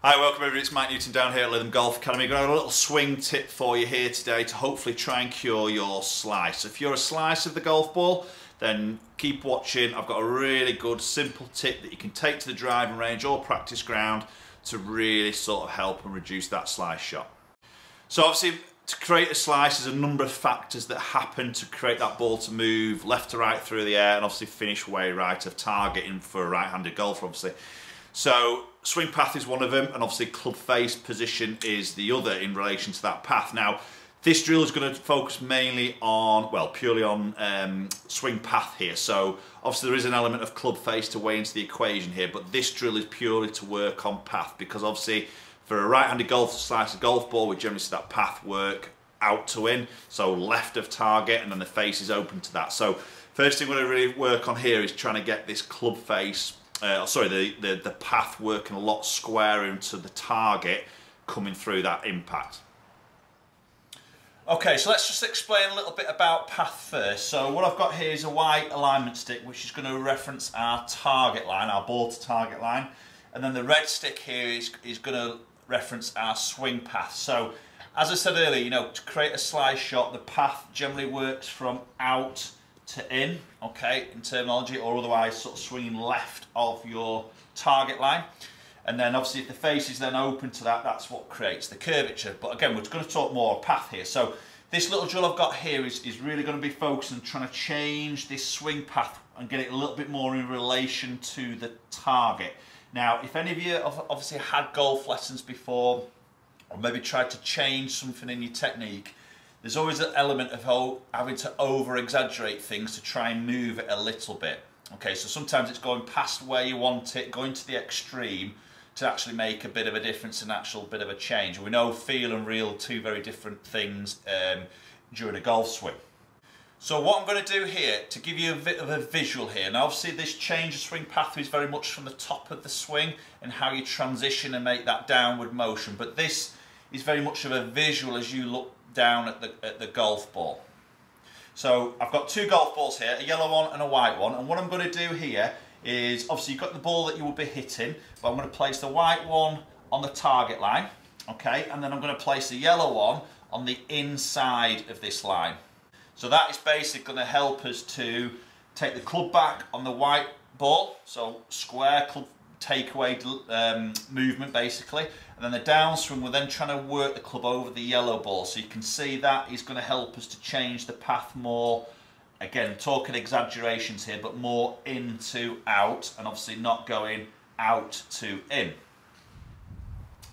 Hi, welcome everybody, it's Mike Newton down here at Lytham Golf Academy. I'm going to have a little swing tip for you here today to hopefully try and cure your slice. If you're a slice of the golf ball, then keep watching. I've got a really good simple tip that you can take to the driving range or practice ground to really sort of help and reduce that slice shot. So obviously to create a slice there's a number of factors that happen to create that ball to move left to right through the air and obviously finish way right of targeting for a right-handed golfer obviously. So swing path is one of them, and obviously club face position is the other in relation to that path. Now, this drill is going to focus mainly on, well, purely on swing path here. So obviously there is an element of club face to weigh into the equation here, but this drill is purely to work on path because obviously for a right-handed golf slice of golf ball, we generally see that path work out to in, so left of target, and then the face is open to that. So first thing we're going to really work on here is trying to get this club face the path working a lot squarer into the target coming through that impact. Okay, so let's just explain a little bit about path first. So what I've got here is a white alignment stick which is going to reference our target line, our ball to target line, and then the red stick here is going to reference our swing path. So as I said earlier, you know, to create a slice shot, the path generally works from out to in, okay, in terminology, or otherwise sort of swinging left of your target line. And then obviously if the face is then open to that, that's what creates the curvature. But again, we're going to talk more path here. So this little drill I've got here is really going to be focused on trying to change this swing path and get it a little bit more in relation to the target. Now, if any of you have obviously had golf lessons before, or maybe tried to change something in your technique, there's always an element of having to over-exaggerate things to try and move it a little bit. Okay, so sometimes it's going past where you want it, going to the extreme to actually make a bit of a difference, an actual bit of a change. We know feel and real are two very different things during a golf swing. So what I'm going to do here, to give you a bit of a visual here, and obviously this change of swing path is very much from the top of the swing and how you transition and make that downward motion, but this is very much of a visual as you look down at the golf ball. So I've got two golf balls here, a yellow one and a white one, and what I'm going to do here is, obviously you've got the ball that you will be hitting, but I'm going to place the white one on the target line, okay, and then I'm going to place the yellow one on the inside of this line. So that is basically going to help us to take the club back on the white ball, so square club takeaway movement basically, and then the downswing we're then trying to work the club over the yellow ball. So you can see that is going to help us to change the path more, again talking exaggerations here, but more in to out, and obviously not going out to in.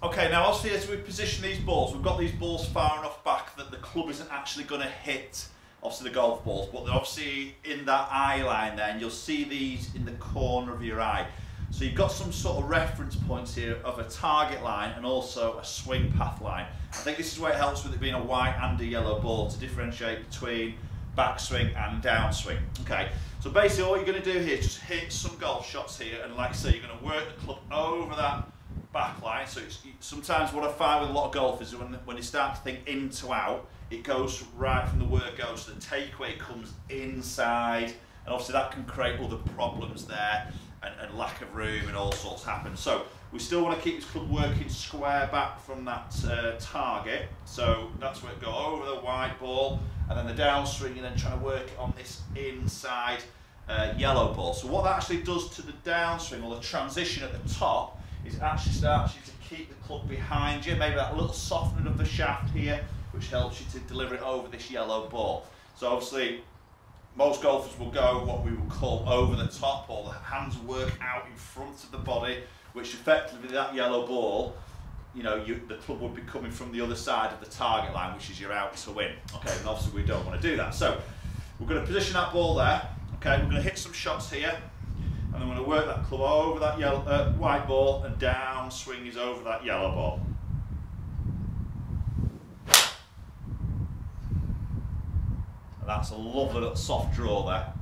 Okay, now obviously as we position these balls, we've got these balls far enough back that the club isn't actually going to hit obviously the golf balls, but they're obviously in that eye line there, and you'll see these in the corner of your eye. So you've got some sort of reference points here of a target line and also a swing path line. I think this is where it helps with it being a white and a yellow ball to differentiate between backswing and downswing. Okay, so basically all you're going to do here is just hit some golf shots here, and like I say, you're going to work the club over that back line. So sometimes what I find with a lot of golfers is when they start to think in to out, it goes right from the word go, so the takeaway comes inside, and obviously that can create other problems there. And lack of room and all sorts happen. So we still want to keep this club working square back from that target. So that's where it go over the white ball, and then the downswing, and then trying to work it on this inside yellow ball. So what that actually does to the downswing or the transition at the top is it actually starts you to keep the club behind you, maybe that little softening of the shaft here, which helps you to deliver it over this yellow ball. So obviously most golfers will go what we would call over the top, or the hands work out in front of the body, which effectively that yellow ball, you know, the club would be coming from the other side of the target line, which is your out to win. Okay, and obviously we don't want to do that. So we're going to position that ball there. Okay, we're going to hit some shots here, and then we're going to work that club over that yellow, white ball, and down swing is over that yellow ball. That's a lovely little soft draw there.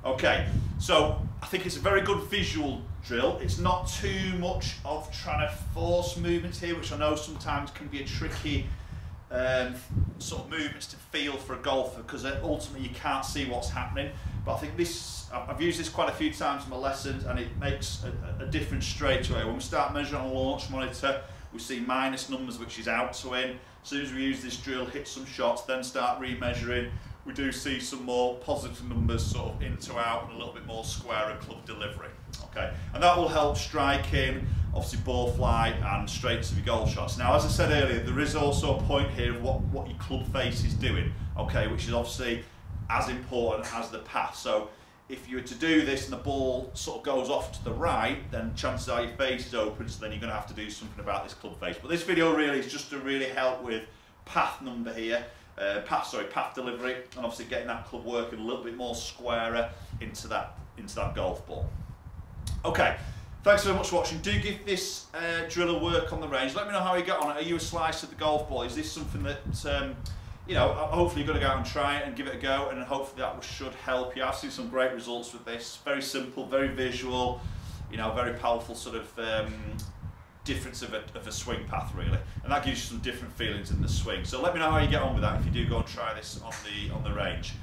Okay, so I think it's a very good visual drill. It's not too much of trying to force movements here, which I know sometimes can be a tricky sort of movements to feel for a golfer, because ultimately you can't see what's happening. But I think this, I've used this quite a few times in my lessons, and it makes a difference straight away. When we start measuring on a launch monitor, we see minus numbers, which is out to in. As soon as we use this drill, hit some shots, then start remeasuring, we do see some more positive numbers, sort of in to out, and a little bit more square and club delivery. Okay, and that will help striking, obviously ball flight and straights of your goal shots. Now, as I said earlier, there is also a point here of what your club face is doing, okay, which is obviously as important as the path. So if you were to do this and the ball sort of goes off to the right, then chances are your face is open, so then you're going to have to do something about this club face. But this video really is just to really help with path number here, path delivery, and obviously getting that club working a little bit more squarer into that golf ball. Okay, thanks very much for watching. Do give this drill a work on the range. Let me know how you get on it. Are you a slice of the golf ball? Is this something that you know, hopefully you're going to go out and try it and give it a go, and hopefully that should help you. I've seen some great results with this. Very simple, very visual, you know, very powerful sort of difference of a swing path, really, and that gives you some different feelings in the swing. So let me know how you get on with that if you do go and try this on the range.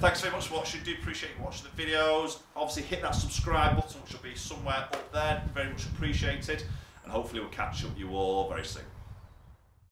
Thanks very much for watching. Do appreciate you watching the videos. Obviously hit that subscribe button, which will be somewhere up there. Very much appreciated, and hopefully we'll catch up with you all very soon.